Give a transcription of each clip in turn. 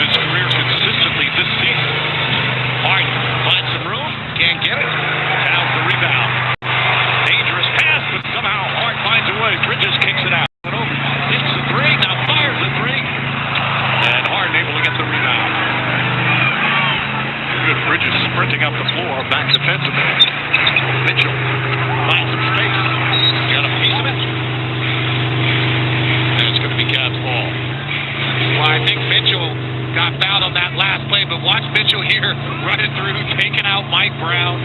his career consistently this season. Hart finds some room, can't get it. Down the rebound. Dangerous pass, but somehow Hart finds a way. Bridges kicks it out. Hits the three, now fires the three. And Hart able to get the rebound. Good. Bridges sprinting up the floor, back defensively. Mitchell finds some space. Got a piece of it. And it's going to be Cavs ball. Well, I think Mitchell got fouled on that last play, but watch Mitchell here running through, taking out Mike Brown.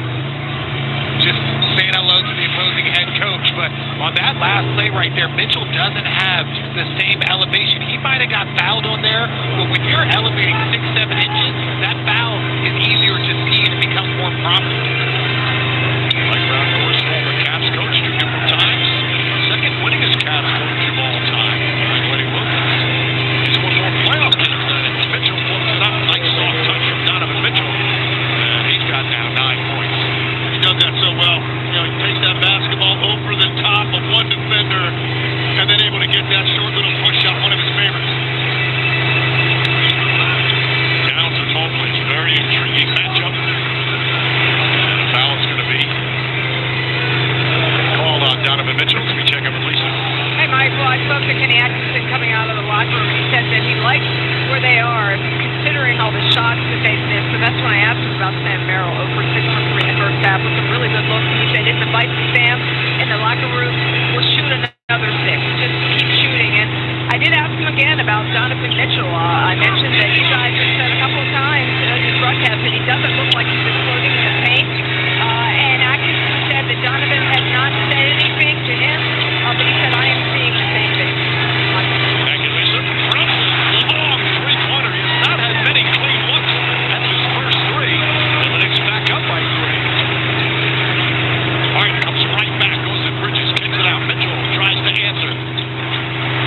Just saying hello to the opposing head coach. But on that last play right there, Mitchell doesn't have the same elevation. He might have got fouled on there, but when you're elevating 6-7 inches, that foul is easier to see and it becomes more prominent. Mike Brown, of course, former Cavs coach 2 different times. Second winningest Cavs coach of all time. Lenny Wilkins. He's one more playoff games than it. Mitchell floats it up. Nice soft touch from Donovan Mitchell. And he's got now 9 points. He does that so well. You know, he takes that basketball over the top of one defender and then able to get that short little push shot, one of his favorites. Downs and Mobley, very intriguing matchup. And a foul is going to be called on Donovan Mitchell. Let me check in with Lisa. Hey, Mike. Well, I spoke to Kenny Atkinson coming out of the locker room. He said that he likes where they are, considering all the shots that they've missed. So that's when I asked him about Sam Merrill, over 6 from 3 in the first half with some really good looks. He said it's a fight for Sam in the locker room. We'll shoot another 6. Just keep shooting. And I did ask him again about Donovan Mitchell. I mentioned that you guys have said a couple of times in this broadcast that he doesn't look like he's exploding in the paint. And Atkinson said that Donovan had not said anything to him, but he said, I am seeing the same thing. Thank you, Lisa. Brunson, long three-pointer. He has not had many clean looks. That's his first 3. And the Knicks back up by 3. Hart comes right back, goes to Bridges, kicks it out. Mitchell tries to answer.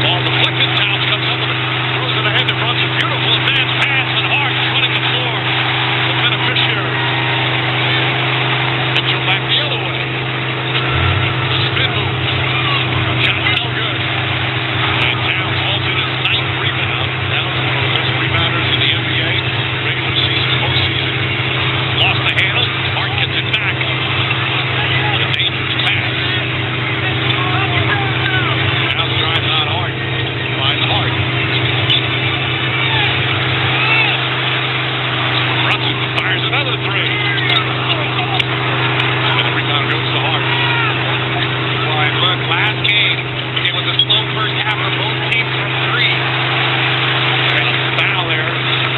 Ball deflected. Towns comes up with it. Throws it ahead to Brunson. Beautiful advance pass, and Hart running the floor. The beneficiary. Mitchell back the other way. Spin move. Shot no good. And Towns holds it his 9th rebound. Towns one of the best rebounders in the NBA. Regular season, postseason. Lost the handle. Hart gets it back. What a dangerous pass. Towns drives on Hart. Finds Hart. Brunson fires another 3. And the rebound goes to Hart. Well, and look, last game, it was a slow first half for both teams from 3. And a foul there.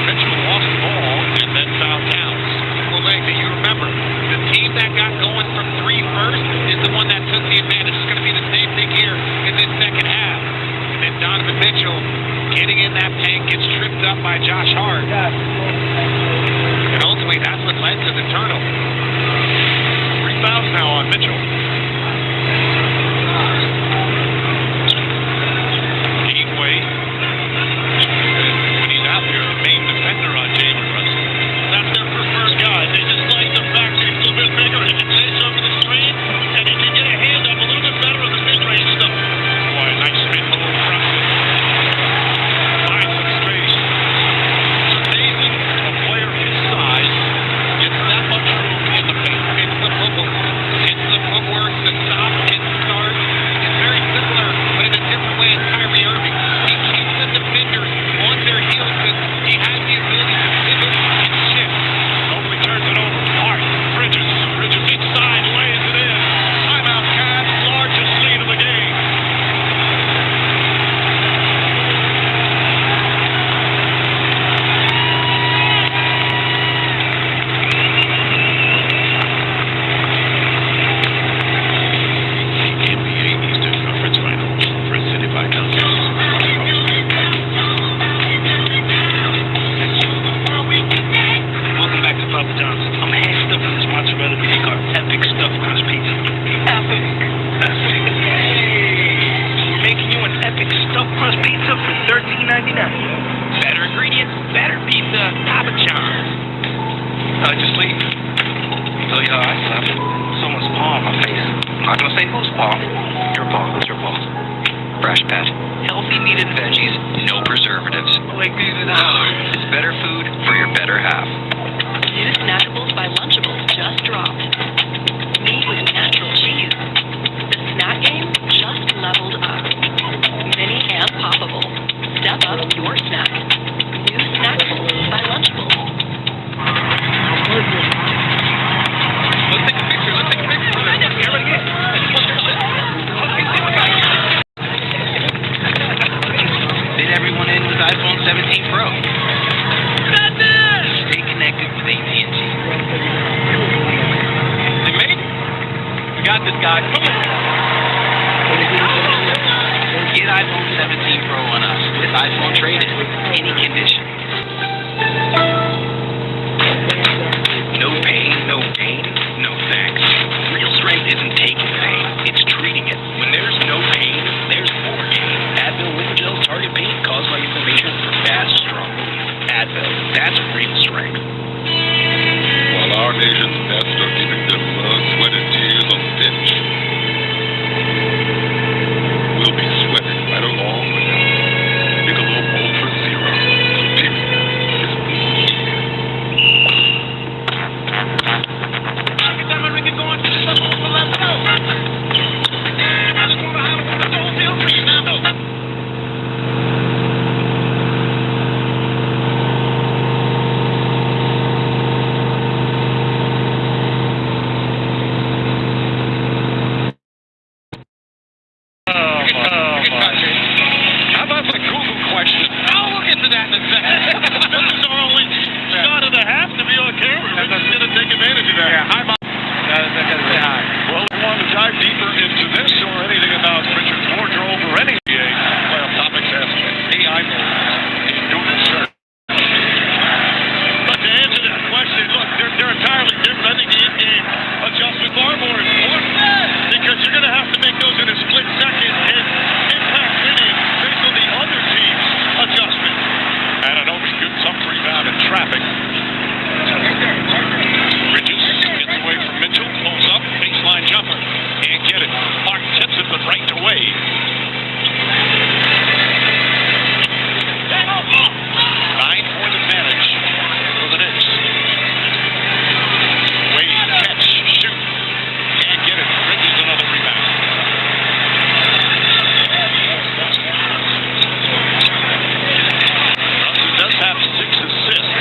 Mitchell lost the ball and then fouled Towns. Well, Lang, do you remember, the team that got going from 3 first is the one that took the advantage. It's going to be the same thing here in this second half. And then Donovan Mitchell getting in that paint, gets tripped up by Josh Hart. And ultimately, that's what led to the turnover. 3 fouls now on Mitchell. Gateway. When he's out there, the main defender on Jalen Brunson. That's their preferred guy. They just like the fact that he's a little bit bigger. He can chase over the screen, and he can get a hand up a little bit better on the mid-range stuff. Boy, a nice spin move from Brunson. Finds some space. It's amazing a player his size gets that much room in the paint. It's the footwork. It's the footwork, the stop, hit the start. It's very similar, but in a different way as Kyrie Irving. He keeps the defenders on their heels because he has the ability to pivot and shift. Mobley turns it over. Hart, Bridges. Bridges inside, lays it in. Timeout, Cavs, largest lead of the game. NBA Eastern Conference Finals, presented by Comcast. Welcome back to Papa John's. I'm hand stuffing this mozzarella cake or epic stuffed crust pizza. Epic. Epic. We're making you an epic stuffed crust pizza for $13.99. Better ingredients, better pizza, Papa John's. How'd you sleep? Tell you how I slept. Someone's paw on my face. I'm not gonna say whose paw. Your paw. It's your paw. Fresh Pet. Healthy meat and veggies, no preservatives. Like these and out. It's better food for your better half. New Snackables by Lunchables just dropped. Made with natural cheese. The snack game just leveled up. Mini and poppable. Step up your snack. New Snackables by Lunchables. Let's take a picture. Everybody get. Fit everyone in with iPhone 17 Pro. Stay connected with AT&T. Hey, mate. We got this guy. Come on. Get iPhone 17 Pro on us with iPhone trade-in. Any condition. No pain, no gain, no thanks. Real strength isn't taking pain, it's treating it. When there's no pain, there's more gain. Advil Liquigel target pain caused by inflammation for fast, strong relief. Advil, that's real strength. While our nation's best are giving their blood, sweat, and tears on the bench, we'll be sweating right along with them. Michelob Ultra Zero, superior is weak. How about my Google question? I'll look into that in a second. This is our only shot and a half to be on camera. We're just going to take advantage of that. Yeah, hi, Mom. Well, if you want to dive deeper into this or anything about Richard's wardrobe or any NBA playoff topics, ask AI mode in Google search. But to answer that question, look, they're entirely different. I think the in-game adjustment far more important because you're going to have to make those in a split second and impact winning based on the other team's adjustment. And I know we get some rebound in traffic. Bridges gets away from Mitchell, pulls up, baseline jumper. Can't get it. Clark tips it, but right away. 9-point advantage for the Knicks. Wade, catch, shoot. Can't get it. Bridges another rebound. Brunson does have 6 assists.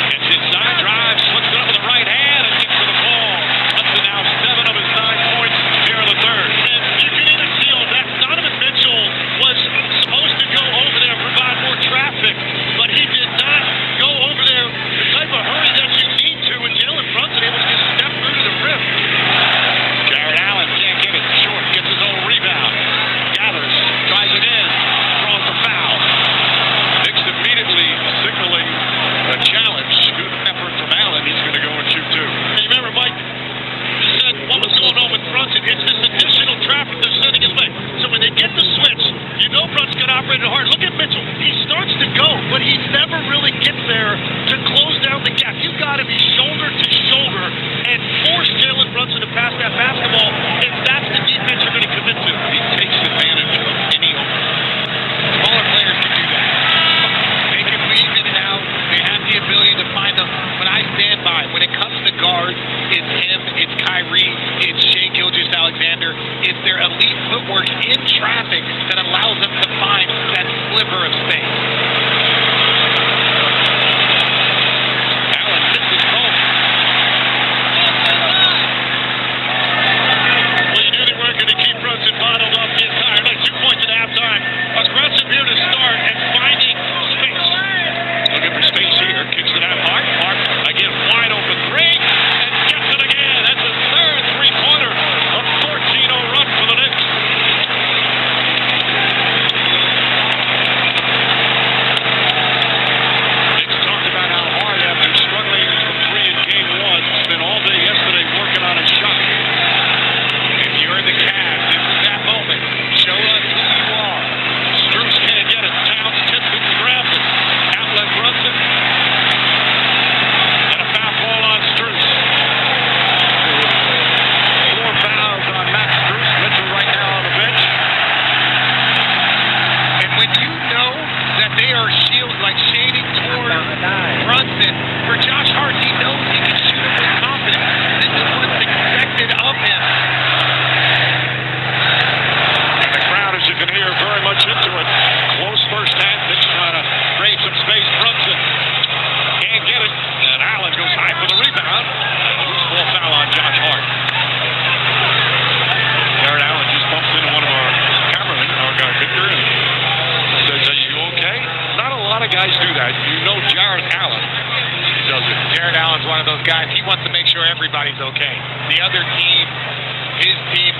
Gets inside, drives, flips it up with the right hand, and gets to the ball. Brunson now 7 of his 9 points here in the third. And you can even feel that Donovan Mitchell was supposed to go over there and provide more traffic, but he did not go over there the type of hurry that you need to, and Jalen Brunson able to just step through to the rim. Jared Allen can't get it short, gets his own rebound. Gathers, tries it in, draws the foul. Knicks immediately signaling a challenge. Good effort from Allen. He's going to go and shoot 2. Hey, remember, Mike, you said what was going on with Brunson. It's this additional traffic they're sending his way. So when they get the switch, you know Brunson's going to operate it hard. Look at Mitchell. He starts to go, but he never really gets there to close down the gap. You've got to be shoulder to shoulder and force Jalen Brunson to pass that basketball, and that's the defense you're going to commit to. He takes advantage of any opening. Smaller players can do that. They can weave in and out. They have the ability to find them. But I stand by. When it comes to guards, it's him, it's Kyrie, it's Shai Gilgeous-Alexander. It's their elite footwork in traffic that allows them to find that sliver of space. Allen misses both. Well, you knew they weren't going to keep Brunson bottled up the entire night. 2 points at halftime. Aggressive here to start and finding space. Looking for space here. Kicks it out hard. Mark again wide open 3 and gets it again. That's his third 3-pointer. A 14-0 run for the Knicks. Knicks talked about how hard after struggling from 3 in game 1. Spent all day yesterday working on a shot. If you're the Cavs, this is that moment. Show us who you are. Strus can't get it. Towns are shading toward Brunson. For Josh Hart, he knows he can shoot it with confidence. This is what's expected of him. And the crowd, as you can hear, very much into it. Close first half. Knicks trying to create some space. Brunson can't get it. And Allen goes high for the rebound. Loose ball foul on Josh Hart. Jared Allen just bumps into one of our cameramen, our guy Victor, and says, "Are you okay?" Not a lot of guys do that. You know Jared Allen does it. Jared Allen's one of those guys. He wants to make sure everybody's okay. The other team, his team,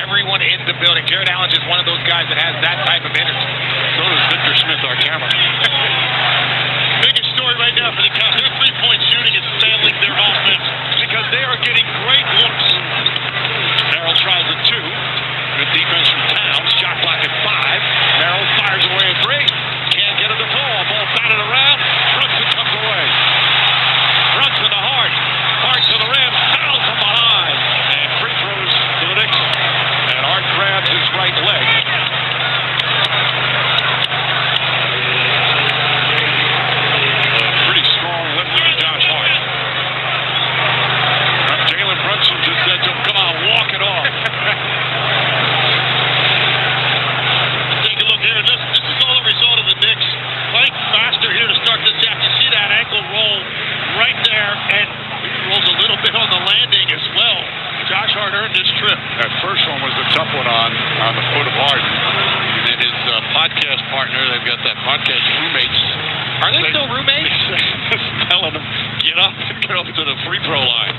everyone in the building. Jared Allen's just one of those guys that has that type of energy. So does Victor Smith, our camera. Biggest story right now for the Cavs. Their three-point shooting is failing their offense because they are getting great looks. Merrill tries a two. Good defense from Towns. Shot clock at 5. Merrill fires away a 3. Can't get it to fall. Ball batted around. Brunson comes away. Brunson to Hart. Hart to the rim. Foul from behind. And free throws to the Knicks. And Hart grabs his right leg. Pretty strong lift from Josh Hart. Jalen Brunson just said to him, "Come on, walk it off." Take a look here. This is all a result of the Knicks playing faster here to start this half. You see that ankle roll right there, and he rolls a little bit on the landing as well. Josh Hart earned this trip. That first one was the tough one on the foot of Harden. And then his podcast partner, they've got that podcast roommates. Are they still roommates? Telling him, get up to the free throw line.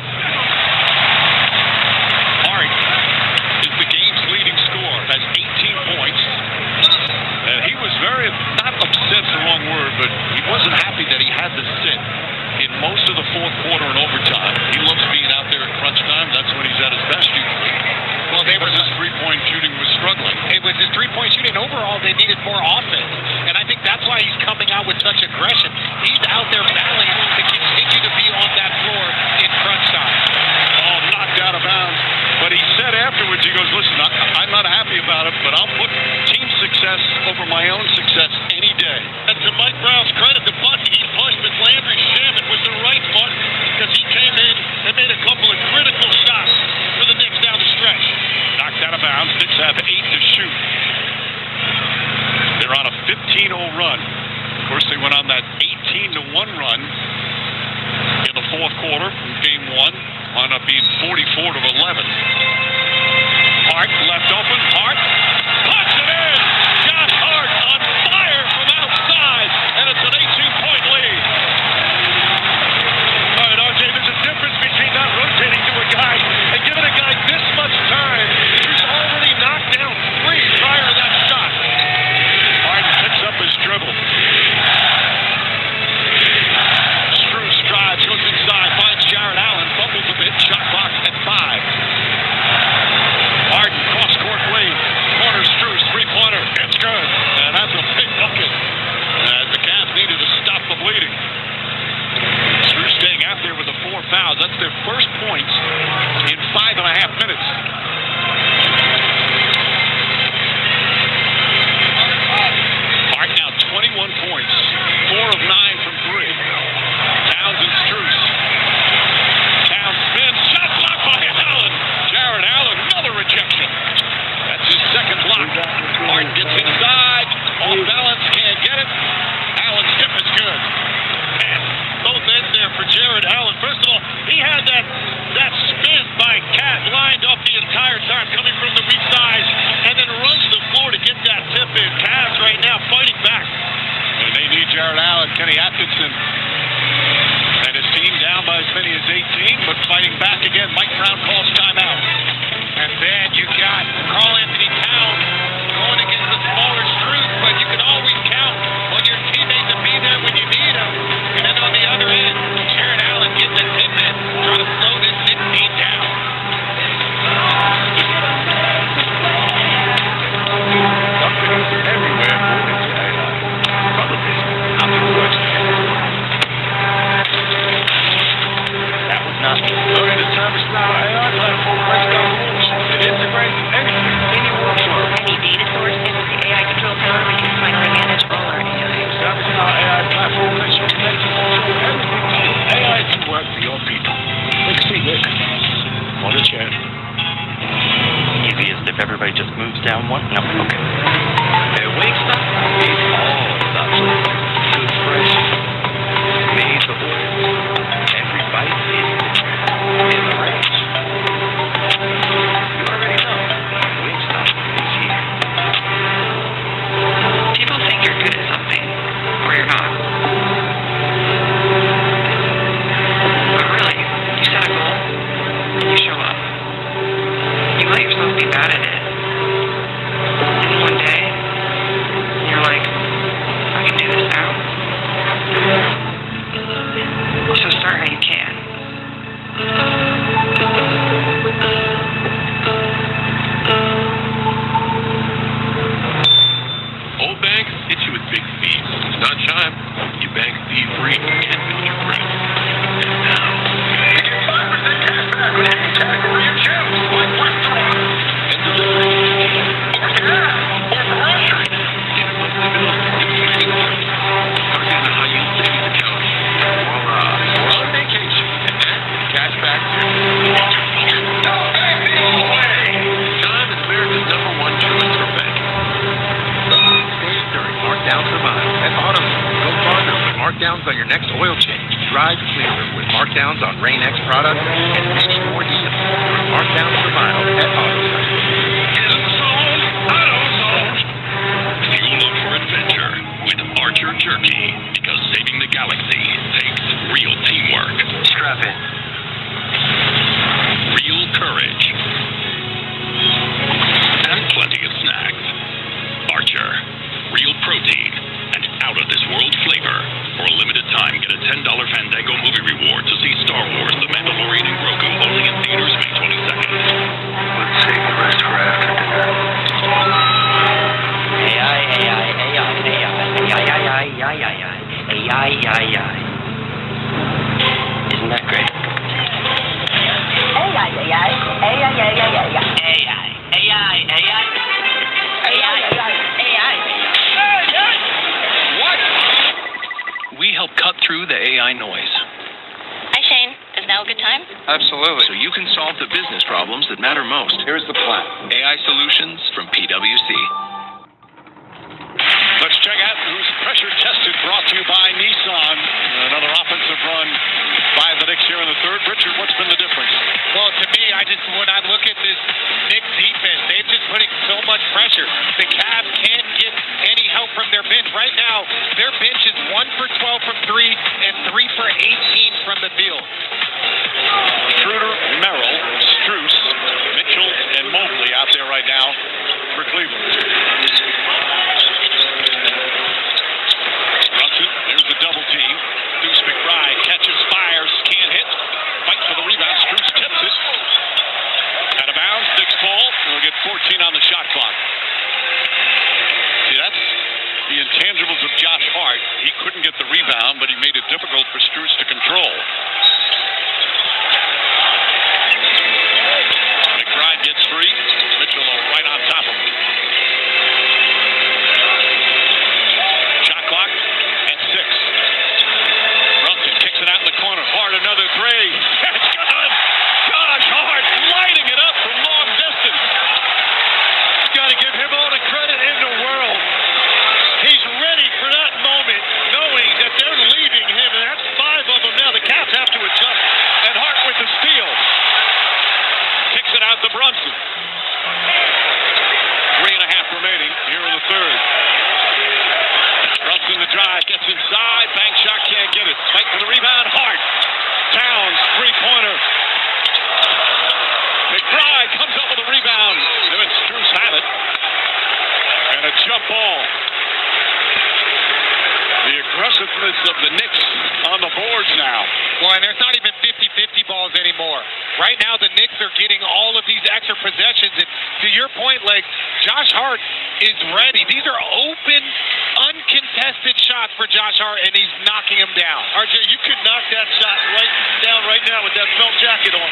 Hart is the game's leading scorer, has 18 points. And he was very, not upset's the wrong word, but he wasn't happy that he had to sit in most of the fourth quarter and overtime. He loves being out there at crunch time. That's when he's at his best usually. Well, his three-point shooting was struggling. It was his three-point shooting. Overall, they needed more offense. And I think that's why he's coming out with such aggression. He's out there battling to continue to be on that floor in crunch time. Oh, knocked out of bounds. But he said afterwards, he goes, "Listen, I'm not happy about it, but I'll put team success over my own success any day." And to Mike Brown's credit, the button he pushed with Landry Shamet was the right button because he came in and made a couple of critical shots for the Knicks down the stretch. Knocked out of bounds. Knicks have 8 to shoot. They're on a 15-0 run. Of course, they went on that 18-1 run in the fourth quarter from game 1. Wound up being 44-11. Hart left open. Hart puts it in. Josh Hart on fire from outside, and it's an 18-point lead. All right, RJ, there's a difference between not rotating to a guy and giving a guy this much time who's already knocked down 3 prior to that shot. Hart picks up his dribble. Strus drives, goes inside, finds Jared Allen, fumbles a bit, shot clock at 5. Harden, cross-court lead. Corner Strus, three-pointer. It's good. And that's a big bucket. As the Cavs needed to stop the bleeding. Strus staying out there with the 4 fouls. That's their first points in 5.5 minutes. Hart now 21 points. 4 of 9 from 3. Towns and Strus. Towns spins. Shot blocked by Allen. Jared Allen, another rejection. That's his second block. Hart gets inside. Off balance, can't get it. Allen's tip is good. And both ends there for Jared Allen. First of all, he had that spin by Cat lined up the entire time coming from the weak side and then runs the floor to get that tip in. Cavs right now fighting back. And they need Jared Allen, Kenny Atkinson, and his team down by as many as 18, but fighting back again. Mike Brown calls timeout. And then you got Karl Anthony Towns going against the smaller Strus, but you can always count on your teammate to be there when you need them. And then on the other end, Jared Allen gets a tip in, trying to slow this Knicks team down. Everywhere, probably not the worst. That was not. Look at the time of style. free and build your breath. And now, get 5% cash back on any category you choose, like restaurant and delivery, or gas, or groceries. Even monthly bills, it's amazing. Start using a high-yield savings account. Voila, we're on vacation. And cash back too. No way! Chime is America's #1 choice for banking. Save during markdowns per mile at AutoZone. Go farther with markdowns on your next oil change. Drive clearer with markdowns on Rain-X products and many more deals during markdowns per mile at AutoZone. In the zone, AutoZone. Fuel up for adventure with Archer Jerky, because saving the galaxy takes real teamwork. Strap in. Real courage. And plenty of snacks. Archer. Real protein and out-of-this-world flavor. For a limited time, get a $10 Fandango movie reward to see Star Wars, The Mandalorian, and Grogu, only in theaters May 22nd. Let's save the rest for after dinner. Isn't that great? We help cut through the AI noise. Hi, Shane. Is now a good time? Absolutely. So you can solve the business problems that matter most. Here's the plan. AI solutions from PwC. Let's check out who's pressure tested, brought to you by Nissan. Another offensive run by the Knicks here in the third. Richard, what's been the difference? Well, to me, when I look at this Knicks defense, they're just putting so much pressure. The Cavs can't get any help from their bench. Right now, their bench is 1 for 12 from 3 and 3 for 18 from the field. Schroeder, Merrill, Strus, Mitchell, and Mobley out there right now for Cleveland. Brunson, there's the double team. Deuce McBride catches, fires, can't hit. Fight for the rebound. Strus tips it. Out of bounds, Knicks ball. We'll get 14 on the shot clock. See, that's the intangibles of Josh Hart. He couldn't get the rebound, but he made it difficult for Strus to control. McBride gets free. Mitchell right on top of him. Shot clock at 6. Brunson kicks it out in the corner. Hart, another three. It's good. Josh Hart lighting it up from long distance. You got to give him all the credit in the world. He's ready for that moment, knowing that they're leaving him, and that's 5 of them now. The Cavs have to adjust. And Hart with the steal. Kicks it out to Brunson. 3.5 remaining here in the third. Brunson the drive, gets inside, bank shot, can't get it. Fight for the rebound, Hart. Towns, three-pointer. McBride comes up with a rebound. Him and Strus have it. And a jump ball. The aggressiveness of the Knicks on the boards now. Well, and there's not even 50-50 balls anymore. Right now, the Knicks are getting all of these extra possessions. And to your point, Josh Hart is ready. These are open, uncontested shots for Josh Hart, and he's knocking them down. RJ, you could knock that shot down right now with that felt jacket on.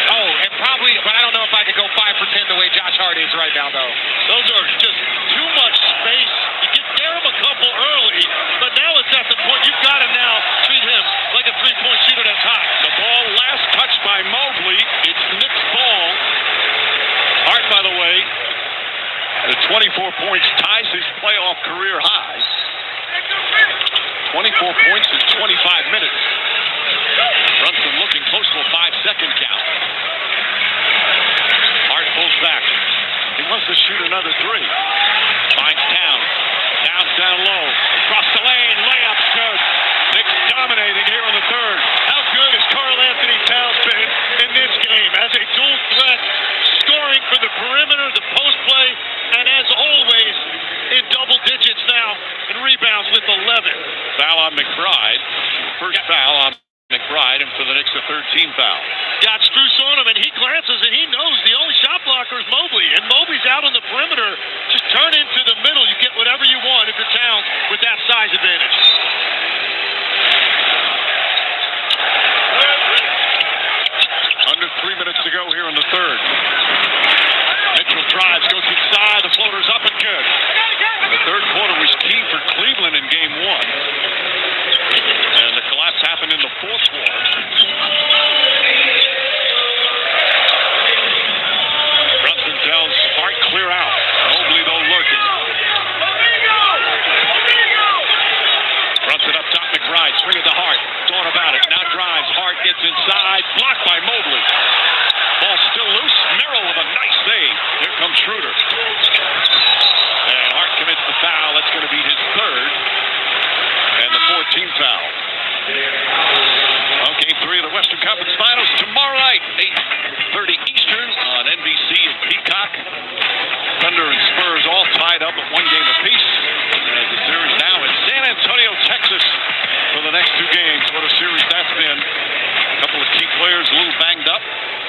Oh, and probably, but I don't know if I could go 5 for 10 the way Josh Hart is right now, though. Those are just too much space. You could get him a couple early, but now it's at the point you've got to now treat him like a three-point shooter that's hot. The ball last touched by Mobley. It's Knicks ball. Hart, by the way, the 24 points ties his playoff career high. 24 points in 25 minutes. Brunson looking close to a 5-second count. Hart pulls back. He wants to shoot another three. Finds Towns. Towns down low. Across the lane. Layup's good. Knicks dominating here in the third. How good has Karl Anthony Towns been in this game as a dual threat, scoring for the perimeter, the post play, and as always, in double digits now, and rebounds with 11. Foul on McBride. First foul on McBride, and for the Knicks, a third-team foul. Got Strus on him, and he glances, and he knows the only shot blocker is Mobley, and Mobley's out on the perimeter. Just turn into the middle. You get whatever you want if you're Towns with that size advantage. Hart gets inside, blocked by Mobley. Ball still loose. Merrill with a nice save. Here comes Schroeder. And Hart commits the foul. That's going to be his third. And the 14th foul. Okay, 3 of the Western Conference Finals tomorrow night, 8:30 Eastern on NBC and Peacock. Thunder and Spurs all tied up at 1 game apiece. As the series now in San Antonio, Texas for the next 2 games. What a series that's been. A couple of key players a little banged up.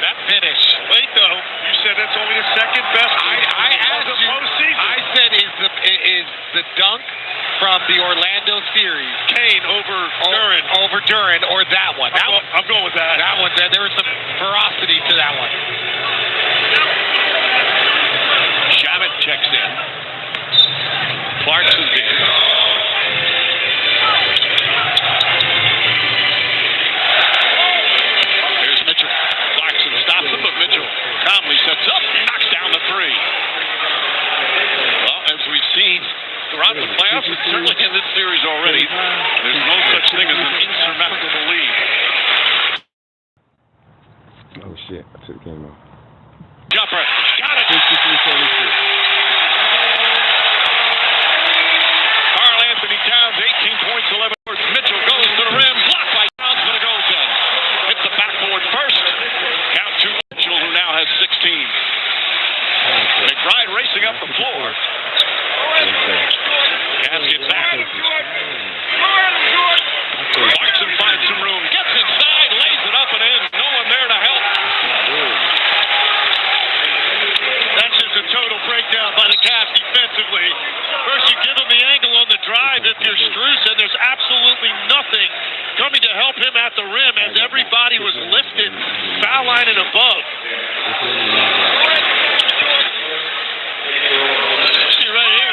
That finish. Wait, though. You said that's only the second best. I asked you. Postseason. I said, is the dunk from the Orlando series Kane over Duran. Over Duran, or that one? I'm going with that. That one. There was some ferocity to that one. Shamit checks in. Clarkson's in. Here's Mitchell. Clarkson stops him, but Mitchell calmly sets up, knocks down the 3. Well, as we've seen throughout the playoffs, and certainly in this series already, there's no such thing as an insurmountable lead. Oh shit, I took the game off. Jumper, got it! Karl Anthony Towns, 18 points, 11 boards. Mitchell goes to the rim, blocked by Towns, but it goes in. Hit the backboard first. Count to Mitchell, who now has 16. McBride racing up the floor. Cavs get back. Clarkson finds some room, gets inside, lays it up and in. No one there to help. That's just a total breakdown by the Cavs defensively. First, you give him the angle on the drive if you're Strus, and there's absolutely nothing coming to help him at the rim as everybody was lifted foul line and above. See right here.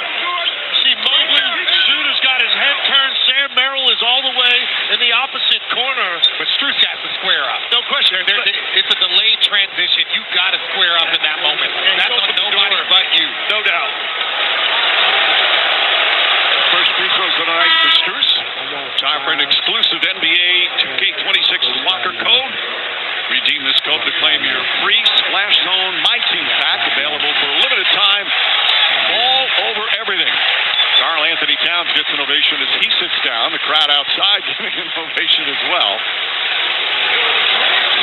See Mobley. Shooter's got his head turned. Sam Merrill is all the way in the opposite corner. But Strus has to square up. No question. It's a delayed transition. You've got to square up in that moment. That's on nobody but you. No doubt. First free throws of the night for Strus. Time for an exclusive NBA 2K26 locker code. Redeem this code to claim your free Splash Zone My Team pack, available for a limited time all over everything. Karl Anthony Towns gets an ovation as he sits down. The crowd outside giving an ovation as well.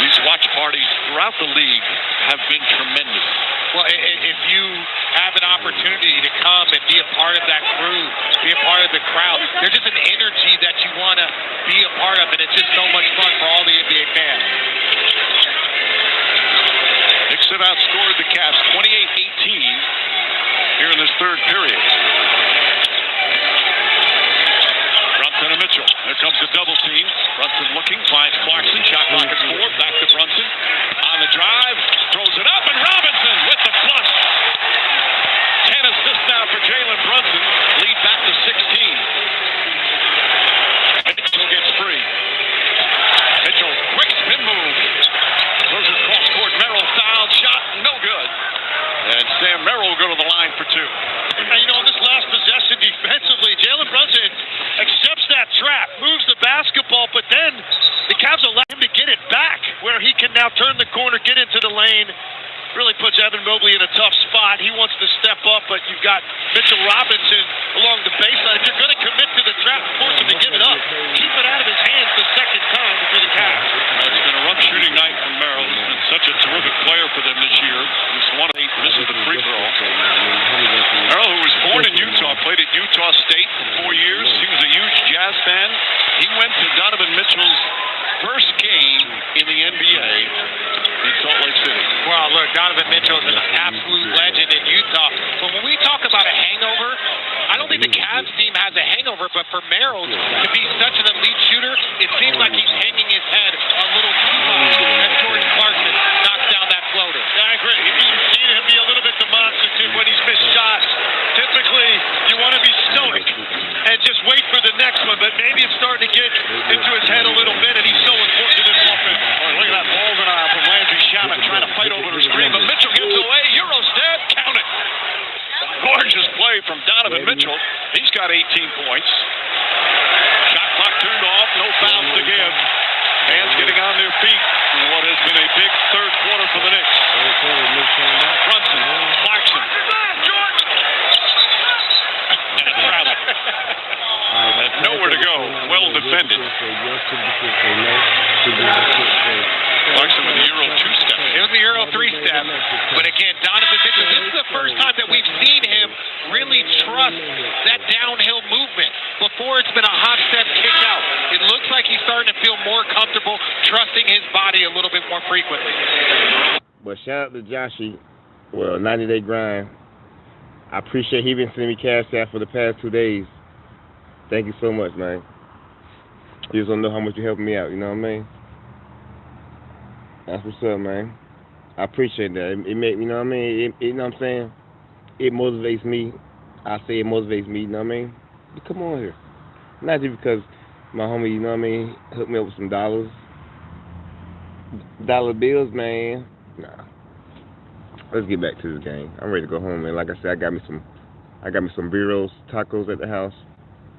These watch parties throughout the league have been tremendous. Well, if you have an opportunity to come and be a part of that crew, be a part of the crowd, there's just an energy that you want to be a part of, and it's just so much fun for all the NBA fans. Knicks have outscored the Cavs 28-18 here in this third period. Brunson and Mitchell. There comes the double team. Brunson looking, finds Clarkson. Shot clock is 4. Back to Brunson. On the drive, throws it up, and Robinson with the plunge. 10 assists now for Jalen Brunson. Lead back to 16. And Mitchell gets free. Mitchell, quick spin move. Throws it cross court. Merrill style shot, no good. And Sam Merrill will go to the line for 2. And on this last possession defensively, Jalen Brunson accepts that trap, moves the basketball, but then the Cavs allow him to get it back, where he can now turn the corner, get into the lane. Really puts Evan Mobley in a tough spot. He wants to step up, but you've got Mitchell Robinson along the baseline. If you're going to commit to the trap, force him to give it up. Keep it out of his hands the second time for the Cavs. It's been a rough shooting night for Merrill. He's been such a terrific player for them this year. He's 1 of 8, misses the free throw. Merrill, who was born in Utah, played at Utah State for 4 years. He was a huge Jazz fan. He went to Donovan Mitchell's first game in the NBA in Salt Lake City. Well, look, Donovan Mitchell is an absolute legend in Utah. But when we talk about a hangover, I don't think the Cavs team has a hangover, but for Merrill to be such an elite shooter, it seems like he's hanging his head a little too much as Jordan Clarkson knocks down that floater. Yeah, I agree. You've seen him be a little bit demonstrative when he's missed shots. Typically, you want to be stoic and just wait for the next one, but maybe it's starting to get into his head a little bit, and he's so important to this offense. Look at that ball denial from Landry Shamet trying to fight over the screen, but Mitchell gets away. Eurostep, count it. Gorgeous play from Donovan Mitchell. He's got 18 points. Shot clock turned off, no fouls to give. Fans getting on their well defended. Clarkson with the Euro 2-step. It was the Euro 3-step, but again, Donovan Mitchell, this is the first time that we've seen him really trust that downhill movement. Before, it's been a hop step kick out. It looks like he's starting to feel more comfortable trusting his body a little bit more frequently. But shout out to Joshy. Well, 90-day grind. I appreciate he been sending me cash out for the past 2 days. Thank you so much, man. You just don't know how much you're helping me out, you know what I mean? That's what's up, man. I appreciate that. It make, you know what I mean? You know what I'm saying? It motivates me. I say it motivates me, you know what I mean? You come on here. Not just because my homie, you know what I mean, hooked me up with some dollars. Dollar bills, man. Nah. Let's get back to this game. I'm ready to go home, man. Like I said, I got me some burritos, tacos at the house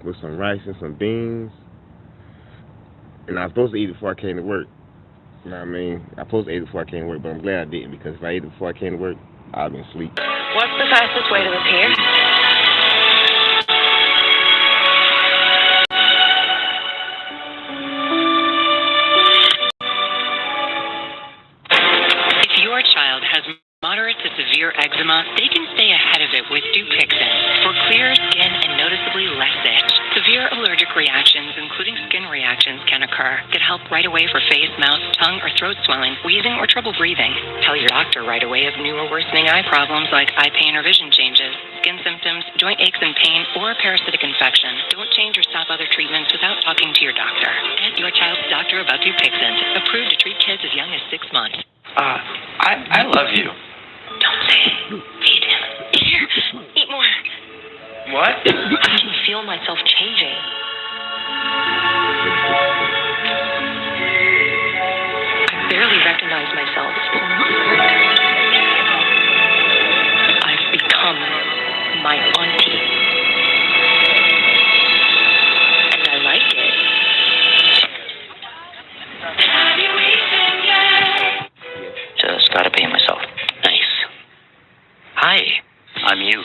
with some rice and some beans. And I was supposed to eat it before I came to work. You know what I mean? I was supposed to eat it before I came to work, but I'm glad I didn't, because if I ate it before I came to work, I'd have been asleep. What's the fastest way to repair? If your child has moderate to severe eczema, they can stay ahead of it with Dupixent for clear skin and noticeably less itch. Severe allergic reactions, including skin reactions, can occur. Get help right away for face, mouth, tongue, or throat swelling, wheezing, or trouble breathing. Tell your doctor right away of new or worsening eye problems like eye pain or vision changes, skin symptoms, joint aches and pain, or a parasitic infection. Don't change or stop other treatments without talking to your doctor. Ask your child's doctor about Dupixent, approved to treat kids as young as 6 months. I love you. Don't say it. Feed him. Here, eat more. What? I can feel myself changing. I barely recognize myself. I've become my auntie. And I like it. Have you eaten yet? Just gotta pay myself. Nice. Hi, I'm you,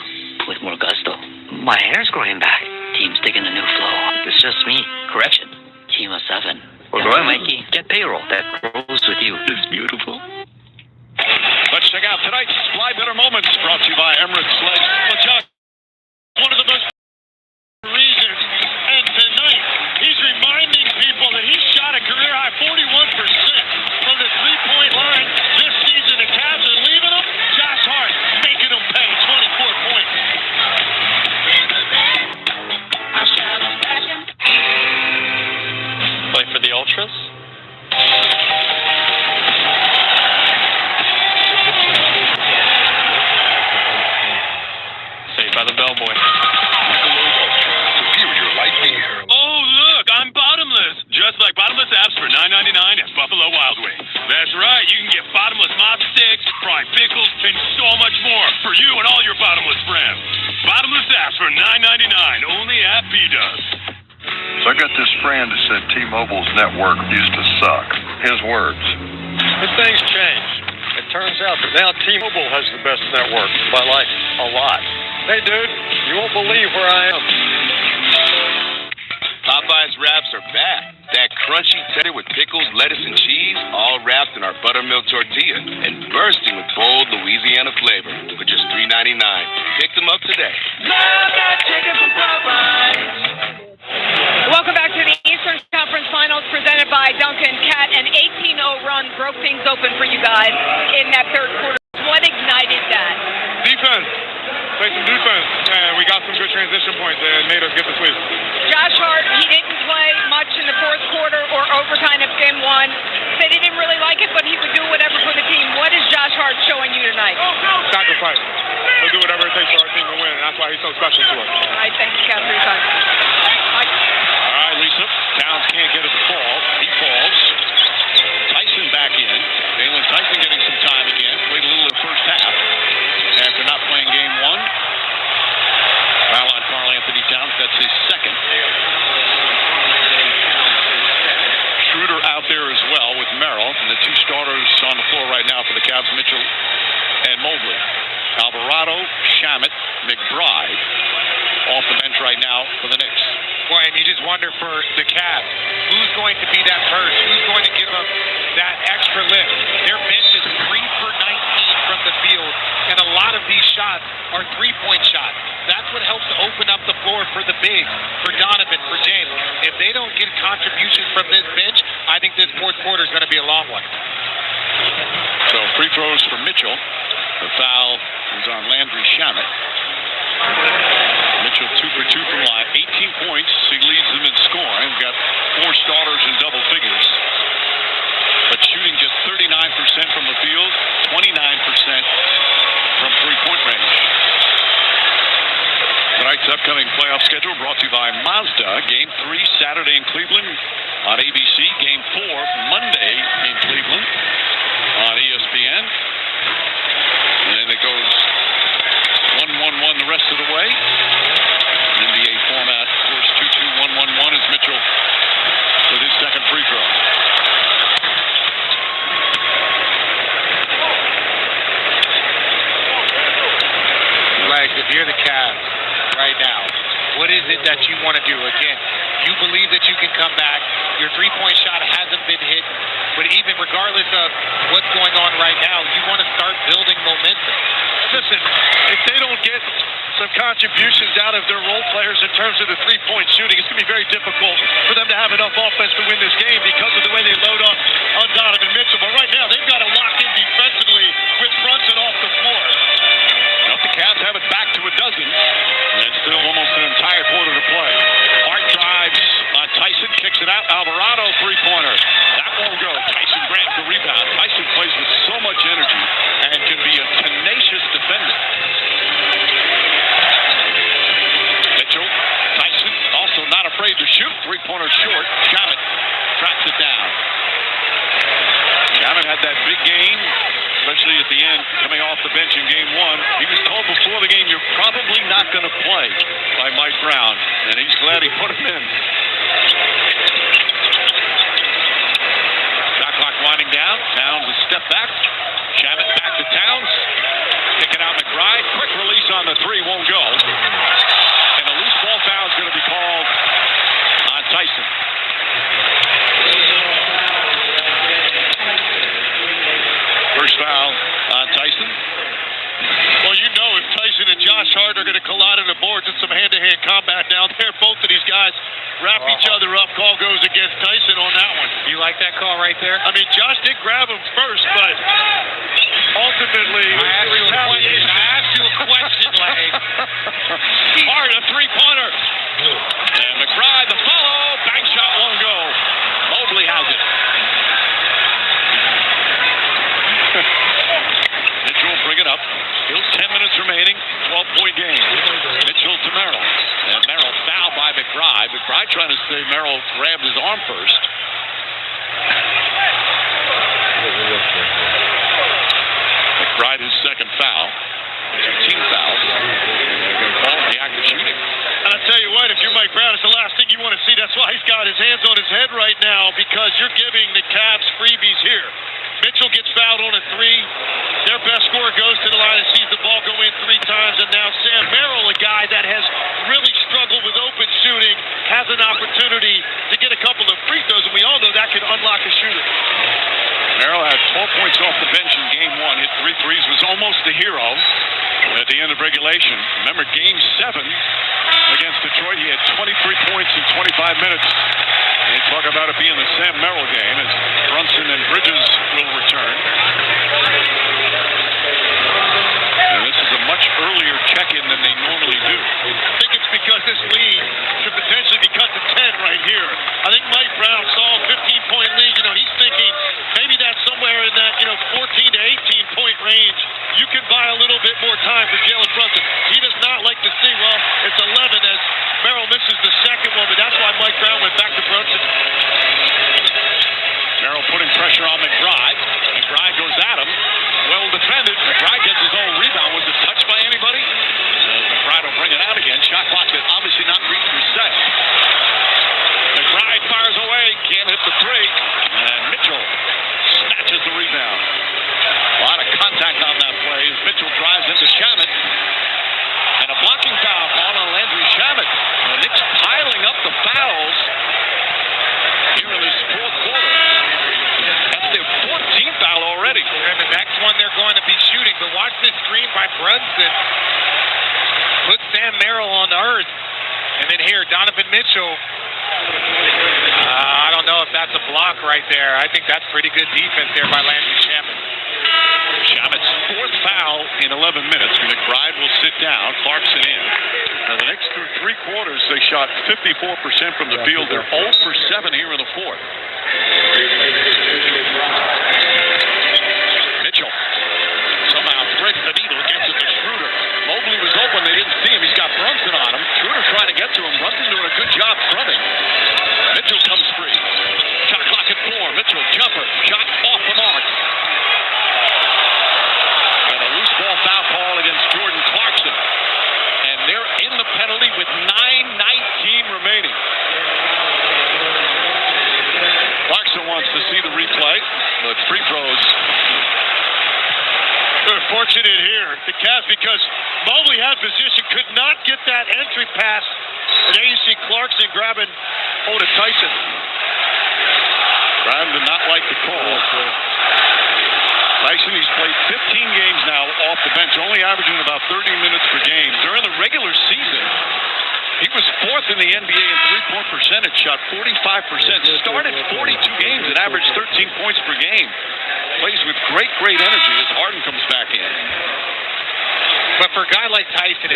with more gusto. My hair's growing back. Team's digging a new flow. It's just me. Correction. Team of 7. We're growing, Mikey. Get payroll that grows with you. It's beautiful. Let's check out tonight's Fly Better Moments, brought to you by Emirates Sledge. Well, Chuck, one of the most reasons, and tonight he's reminding people that he shot a career-high 41% from the three-point line this season. The Cavs are leaving him. Josh Hart making him pay 24 points. Play for the Ultras. Saved by the bellboy. Superior light beer. Oh, look, I'm bottomless. Just like bottomless apps for $9.99 at Buffalo Wild Wings. That's right, you can get bottomless mop sticks, fried pickles, and so much more for you and all your bottomless friends. Bottomless apps for $9.99 only at B-Dubs. So I got this friend who said T-Mobile's network used to suck. His words. But things change. It turns out that now T-Mobile has the best network by like a lot. Hey, dude, you won't believe where I am. Popeye's wraps are back. That crunchy cheddar with pickles, lettuce, and cheese, all wrapped in our buttermilk tortilla and bursting with bold Louisiana flavor for just $3.99. Pick them up today. Love that chicken from Popeyes. Welcome back to the Eastern Conference Finals presented by Duncan Cat. An 18-0 run broke things open for you guys in that third quarter. What ignited that? Defense. Play some defense, and we got some good transition points that made us get the sweep. Josh Hart, he didn't play much in the fourth quarter or overtime at Game 1. Said he didn't really like it, but he would do whatever for the team. What is Josh Hart showing you tonight? Sacrifice. He'll do whatever it takes for our team to win, and that's why he's so special to us. All right, thank you, Cat, for your time. Mike. All right, Lisa. Towns can't get it to fall. He falls. Tyson back in. Jalen Tyson getting some time again. Played a little in the first half after not playing game 1. Foul on Karl Anthony Towns. That's his second. Schroeder out there as well with Merrill. And the two starters on the floor right now for the Cavs, Mitchell and Mobley. Alvarado, Shamet, McBride off the bench right now for the Knicks. Well, and you just wonder for the Cavs. that extra lift. Their bench is 3 for 19 from the field, and a lot of these shots are three-point shots. That's what helps to open up the floor for the bigs, for Donovan, for James. If they don't get contributions from this bench, I think this fourth quarter is going to be a long one. So free throws for Mitchell. The foul is on Landry Shamet. Mitchell 2 for 2 from line, 18 points. He leads them in scoring. Got 4 starters in double figures. But shooting just 39% from the field, 29% from three-point range. Tonight's upcoming playoff schedule brought to you by Mazda. Game 3 Saturday in Cleveland on ABC. Game 4 Monday in Cleveland on ESPN. And then it goes 1-1-1 the rest of the way. NBA format, of course, 2-2-1-1-1 as Mitchell with his second free throw. Legs, if you're the Cavs right now, what is it that you want to do? Again, you believe that you can come back. Your three-point shot hasn't been hit. But even regardless of what's going on right now, you want to start building momentum. Listen, if they don't get some contributions out of their role players in terms of the three-point shooting, it's going to be very difficult for them to have enough offense to win this game because of the way they load on Donovan Mitchell. But right now, they've got to lock in defensively with Brunson off the floor. Well, the Cavs have it back to a dozen, and still almost an entire quarter to play. Hart drives on Tyson, kicks it out. Alvarado three-pointer. That won't go. Tyson grabs the rebound. Tyson plays with so much energy and can be a tenacious defender. Mitchell, Tyson, also not afraid to shoot. Three-pointer short. Shamet tracks it down. Shamet had that big game, especially at the end, coming off the bench in game 1. He was told before the game, you're probably not going to play by Mike Brown, and he's glad he put him in. Shot clock winding down. Towns a step back. Shamet back to Towns. Kicking out McBride. Quick release on the three, won't go. And a loose ball foul is going to be called on Tyson. First foul on Tyson. Well, you know if Tyson and Josh Hart are going to collide on the boards, it's some hand-to-hand combat down there. Both of these guys wrap each other up. Call goes against Tyson on that one. You like that call right there? I mean, Josh did grab him first, but ultimately, I asked you a question, Leg. Hart, a three-pointer. And McBride, the follow. Bank shot won't go. Mobley has it. Mitchell will bring it up. Still 10 minutes remaining. 12-point game. Mitchell to Merrill. And Merrill fouled by McBride. McBride trying to say Merrill grabbed his arm first. McBride his second foul. Team fouls. Call the act of shooting. And I tell you what, if you're Mike Brown, it's the last thing you want to see. That's why he's got his hands on his head right now, because you're giving the Cavs freebies here. Mitchell gets fouled on a three. Their best scorer goes to the line and sees the ball go in 3 times. And now Sam Merrill, a guy that has really struggled with open shooting, has an opportunity to get a couple of free throws. And we all know that can unlock a shooter. Merrill had 12 points off the bench in game 1. Hit 3 threes, was almost a hero at the end of regulation. Remember, game 7 against Detroit, he had 23 points in 25 minutes. And they talk about it being the Sam Merrill game as Brunson and Bridges will return. And this is a much earlier check-in than they normally do. I think it's because this lead could potentially be cut to 10 right here. I think Mike Brown saw a 15-point lead. He's thinking maybe that's somewhere in that, 14 to 18-point range. You can buy a little bit more time for Jalen Brunson. He does not like to see, well, it's 11 as Merrill misses the second one, but that's why Mike Brown went back to Brunson. Merrill putting pressure on McBride. McBride goes at him. Well defended. McBride gets his own rebound. Was it touched by anybody? McBride will bring it out again. Shot clock that obviously not reached reset. McBride fires away. Can't hit the three. And Mitchell snatches the rebound. A lot of contact on that play as Mitchell drives into Shamet. And a blocking foul called on Landry Shamet. And the Knicks piling up the fouls here in this fourth quarter. That's their runs and put Sam Merrill on earth. And then here, Donovan Mitchell. I don't know if that's a block right there. I think that's pretty good defense there by Landry Shamet. Shamet's fourth foul in 11 minutes. McBride will sit down. Clarkson in. Now, the next through three quarters, they shot 54% from the field. They're 0 for 7 here in the fourth. Mitchell somehow threads the needle, gets it to Schroeder. Mobley was open. They didn't see him. He's got Brunson on him. Schroeder trying to get to him. Brunson doing a good job fronting. Mitchell comes free. Shot clock at 4. Mitchell, jumper. Shot off the mark. And a loose ball foul call against Jordan Clarkson. And they're in the penalty with 9:19 remaining. Clarkson wants to see the replay, but free throws. They're fortunate here, the Cavs, because Mobley had position, could not get that entry pass. And there you see Clarkson grabbing hold of Tyson. Graham did not like the call. Tyson, he's played 15 games now off the bench, only averaging about 30 minutes per game. During the regular season, he was fourth in the NBA in three-point percentage, shot 45%, started 42 games and averaged 13 points per game. Plays with great energy as Harden comes back in. But for a guy like Tyson,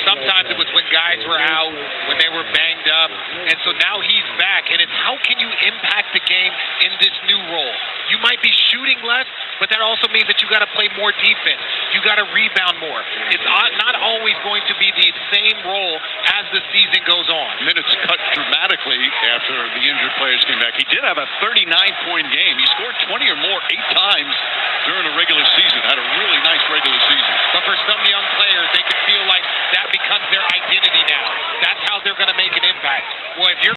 sometimes it was when guys were out, when they were banged up, and so now he's back, and it's how can you impact the game in this new role? You might be shooting less, but that also means that you got to play more defense. You got to rebound more. It's not always going to be the same role as the season goes on. Minutes cut dramatically after the injured players came back. He did have a 39-point game. He scored 20 or more 8 times during the regular season. Had a really nice regular season. But for some young players, they can feel like that becomes their identity now. That's how they're going to make an impact. Well, if you're